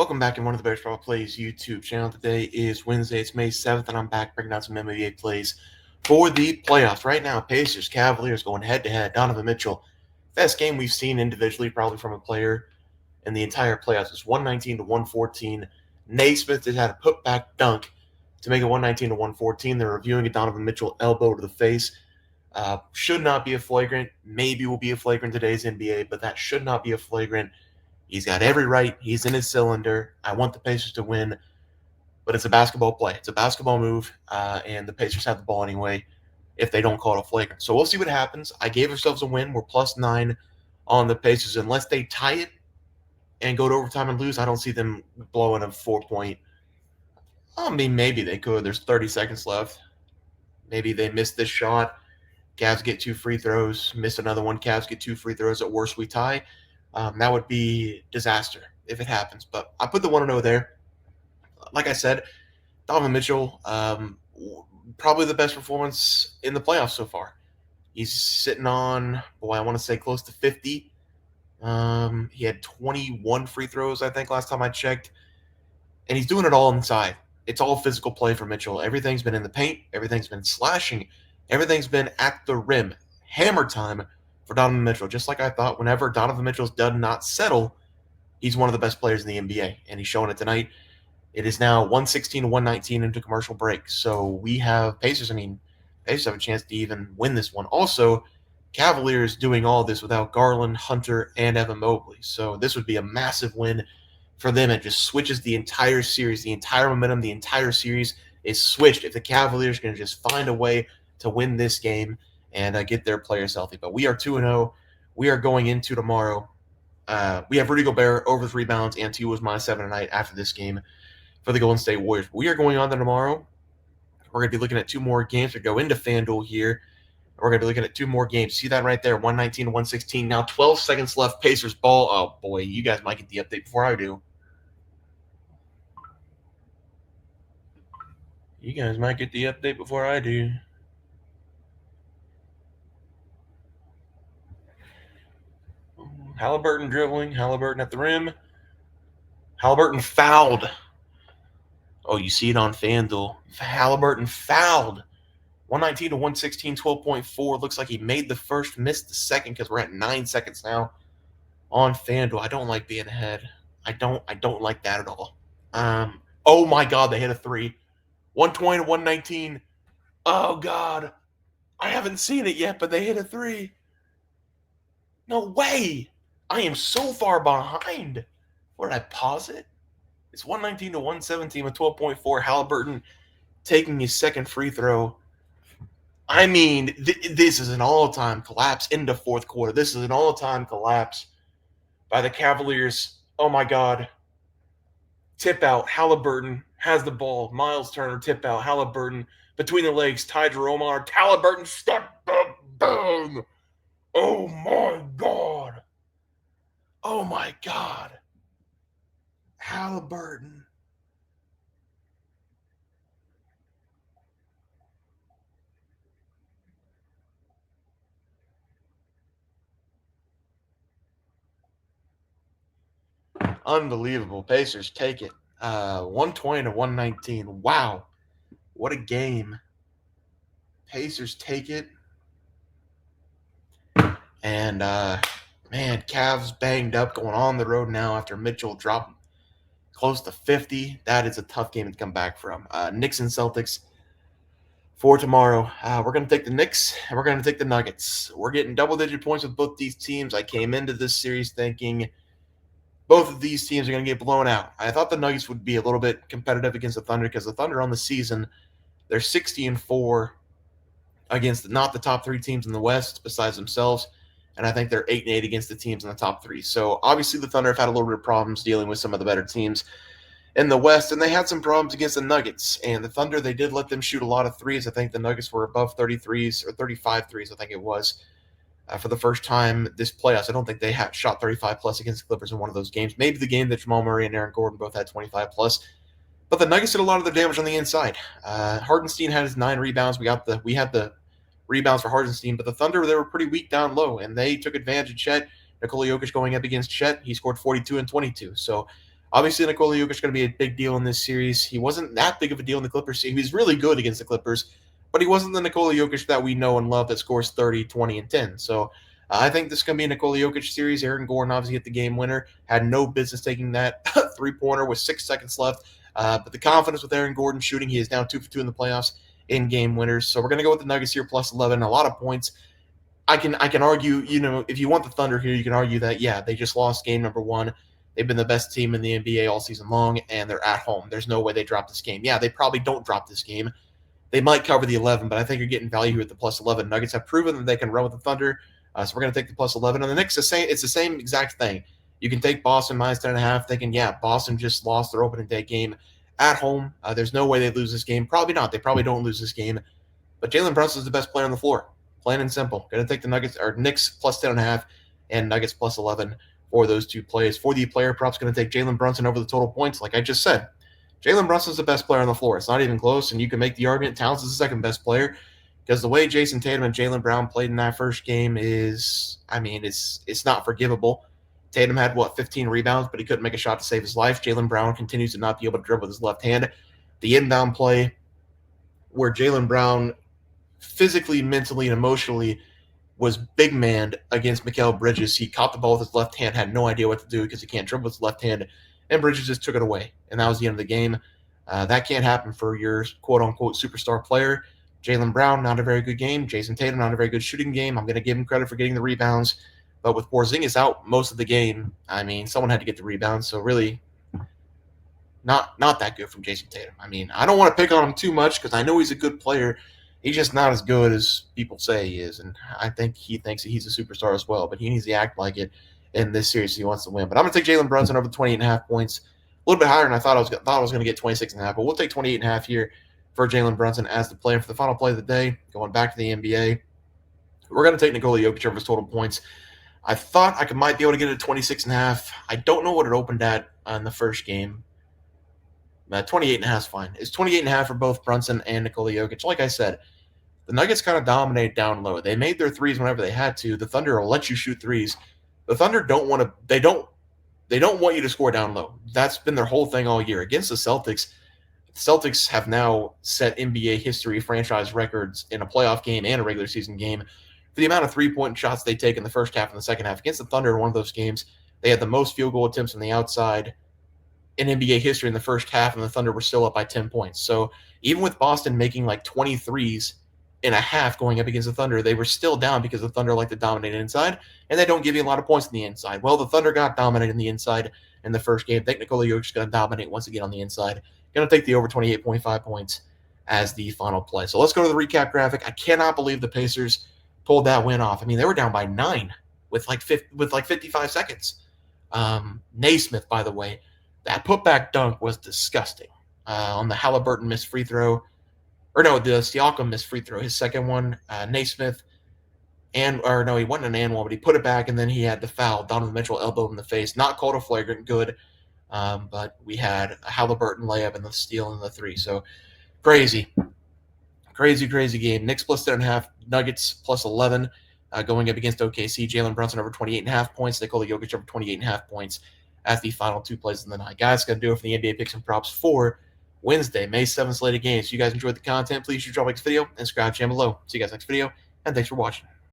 Welcome back in one of the Bears Pro Plays YouTube channel. Today is Wednesday, it's May 7th, and I'm back bringing out some NBA plays for the playoffs. Right now, Pacers, Cavaliers going head-to-head. Donovan Mitchell, best game we've seen individually probably from a player in the entire playoffs. It's 119 to 114. Naismith just had a putback dunk to make it 119 to 114. They're reviewing a Donovan Mitchell elbow to the face. Should not be a flagrant. Maybe will be a flagrant today's NBA, but that should not be a flagrant. He's got every right. He's in his cylinder. I want the Pacers to win, but it's a basketball play. It's a basketball move, and the Pacers have the ball anyway if they don't call it a flagrant. So we'll see what happens. I gave ourselves a win. We're +9 on the Pacers. Unless they tie it and go to overtime and lose, I don't see them blowing a 4-point. I mean, maybe they could. There's 30 seconds left. Maybe they miss this shot. Cavs get 2 free throws. Miss another one. Cavs get 2 free throws. At worst, we tie. That would be disaster if it happens. But I put the 1-0 there. Like I said, Donovan Mitchell, probably the best performance in the playoffs so far. He's sitting on, I want to say close to 50. He had 21 free throws, I think, last time I checked. And he's doing it all inside. It's all physical play for Mitchell. Everything's been in the paint. Everything's been slashing. Everything's been at the rim. Hammer time for Donovan Mitchell. Just like I thought, whenever Donovan Mitchell does not settle, he's one of the best players in the NBA, and he's showing it tonight. It is now 116 to 119 into commercial break. So we have Pacers have a chance to even win this one. Also, Cavaliers doing all this without Garland, Hunter, and Evan Mobley. So this would be a massive win for them. It just switches the entire series, the entire momentum, the entire series is switched if the Cavaliers can just find a way to win this game and get their players healthy. But we are 2-0. We are going into tomorrow. We have Rudy Gobert over 3 rebounds, and T was -7 tonight after this game for the Golden State Warriors. We are going on to tomorrow. We're going to be looking at 2 more games. We go into FanDuel here. We're going to be looking at 2 more games. See that right there, 119 to 116. Now 12 seconds left. Pacers ball. Oh, boy, you guys might get the update before I do. You guys might get the update before I do. Halliburton dribbling. Halliburton at the rim. Halliburton fouled. Oh, you see it on FanDuel. Halliburton fouled. 119 to 116, 12.4. Looks like he made the first, missed the second because we're at 9 seconds now on FanDuel. I don't like being ahead. I don't like that at all. Oh my God, they hit a 3. 120 to 119. Oh God. I haven't seen it yet, but they hit a 3. No way. I am so far behind. What did I pause it? It's 119 to 117 with 12.4. Halliburton taking his second free throw. I mean, this is an all-time collapse into fourth quarter. This is an all-time collapse by the Cavaliers. Oh, my God. Tip out. Halliburton has the ball. Miles Turner, tip out. Halliburton between the legs. Ty Jerome. Halliburton step up. Boom. Oh, my God. Oh, my God. Halliburton. Unbelievable. Pacers take it. 120 to 119. Wow. What a game. Pacers take it. And, man, Cavs banged up going on the road now after Mitchell dropped close to 50. That is a tough game to come back from. Knicks and Celtics for tomorrow. We're going to take the Knicks and we're going to take the Nuggets. We're getting double-digit points with both these teams. I came into this series thinking both of these teams are going to get blown out. I thought the Nuggets would be a little bit competitive against the Thunder because the Thunder on the season, they're 60-4 against not the top 3 teams in the West besides themselves. And I think they're 8-8 against the teams in the top 3. So obviously the Thunder have had a little bit of problems dealing with some of the better teams in the West, and they had some problems against the Nuggets. And the Thunder, they did let them shoot a lot of threes. I think the Nuggets were above 33s or 35 threes, I think it was, for the first time this playoffs. I don't think they had shot 35-plus against the Clippers in one of those games. Maybe the game that Jamal Murray and Aaron Gordon both had 25-plus. But the Nuggets did a lot of the damage on the inside. Hardenstein had his 9 rebounds. We had the rebounds for Hardenstein, but the Thunder, they were pretty weak down low, and they took advantage of Chet. Nikola Jokic going up against Chet, he scored 42 and 22. So Obviously, Nikola Jokic is going to be a big deal in this series. He wasn't that big of a deal in the Clippers. He was really good against the Clippers, but he wasn't the Nikola Jokic that we know and love that scores 30, 20, and 10. So I think this is going to be a Nikola Jokic series. Aaron Gordon obviously hit the game winner, had no business taking that three-pointer with 6 seconds left. But the confidence with Aaron Gordon shooting, he is now 2 for 2 in the playoffs in game winners. So we're going to go with the Nuggets here plus 11. A lot of points. I can argue, if you want the Thunder here, you can argue that, yeah, they just lost game number 1. They've been the best team in the NBA all season long, and they're at home. There's no way they drop this game. Yeah, they probably don't drop this game. They might cover the 11, but I think you're getting value here at the plus 11. Nuggets have proven that they can run with the Thunder, so we're going to take the plus 11. And the Knicks, it's the same exact thing. You can take Boston minus 10.5, thinking, yeah, Boston just lost their opening day game at home. There's no way they lose this game. Probably not. They probably don't lose this game. But Jalen Brunson is the best player on the floor. Plain and simple. Going to take the Nuggets or Knicks plus 10.5 and Nuggets plus 11 for those two plays. For the player props, going to take Jalen Brunson over the total points. Like I just said, Jalen Brunson's the best player on the floor. It's not even close, and you can make the argument Towns is the second best player because the way Jason Tatum and Jaylen Brown played in that first game is, it's not forgivable. Tatum had, 15 rebounds, but he couldn't make a shot to save his life. Jaylen Brown continues to not be able to dribble with his left hand. The inbound play where Jaylen Brown physically, mentally, and emotionally was big man against Mikal Bridges. He caught the ball with his left hand, had no idea what to do because he can't dribble with his left hand, and Bridges just took it away. And that was the end of the game. That can't happen for your quote-unquote superstar player. Jaylen Brown, not a very good game. Jason Tatum, not a very good shooting game. I'm going to give him credit for getting the rebounds. But with Porzingis out most of the game, someone had to get the rebounds. So really, not that good from Jason Tatum. I don't want to pick on him too much because I know he's a good player. He's just not as good as people say he is, and I think he thinks that he's a superstar as well, but he needs to act like it in this series if he wants to win. But I'm going to take Jalen Brunson over 28.5 points, a little bit higher than I thought I was going to get 26.5, but we'll take 28.5 here for Jalen Brunson as the player for the final play of the day. Going back to the NBA, we're going to take Nikola Jokic over his total points. I thought I might be able to get it at 26.5. I don't know what it opened at in the first game. 28.5 is fine. It's 28.5 for both Brunson and Nikola Jokic. Like I said, the Nuggets kind of dominated down low. They made their threes whenever they had to. The Thunder will let you shoot threes. The Thunder don't want to. They don't want you to score down low. That's been their whole thing all year against the Celtics. The Celtics have now set NBA history franchise records in a playoff game and a regular season game for the amount of three-point shots they take in the first half and the second half. Against the Thunder in one of those games, they had the most field goal attempts from the outside in NBA history in the first half, and the Thunder were still up by 10 points. So even with Boston making like 23s in a half going up against the Thunder, they were still down because the Thunder like to dominate inside, and they don't give you a lot of points on the inside. Well, the Thunder got dominated in the inside in the first game. I think Nikola Jokic is going to dominate once again on the inside. Going to take the over 28.5 points as the final play. So let's go to the recap graphic. I cannot believe the Pacers pulled that win off. They were down by 9 with like 55 seconds. Naismith, by the way, that putback dunk was disgusting. On the Halliburton missed free throw. Or no, the Siakam missed free throw. His second one, Naismith, he wasn't an and one, but he put it back, and then he had the foul. Donovan Mitchell elbowed in the face. Not called a flagrant, good. But we had a Halliburton layup and the steal and the three. So crazy game. Knicks plus 10.5, Nuggets plus 11, going up against OKC. Jalen Brunson over 28.5 points. Nikola Jokic over 28.5 points as the final two plays of the night. Guys, going to do it for the NBA picks and props for Wednesday, May 7th slate of games. If you guys enjoyed the content, please drop a like this video and subscribe to the channel below. See you guys next video, and thanks for watching.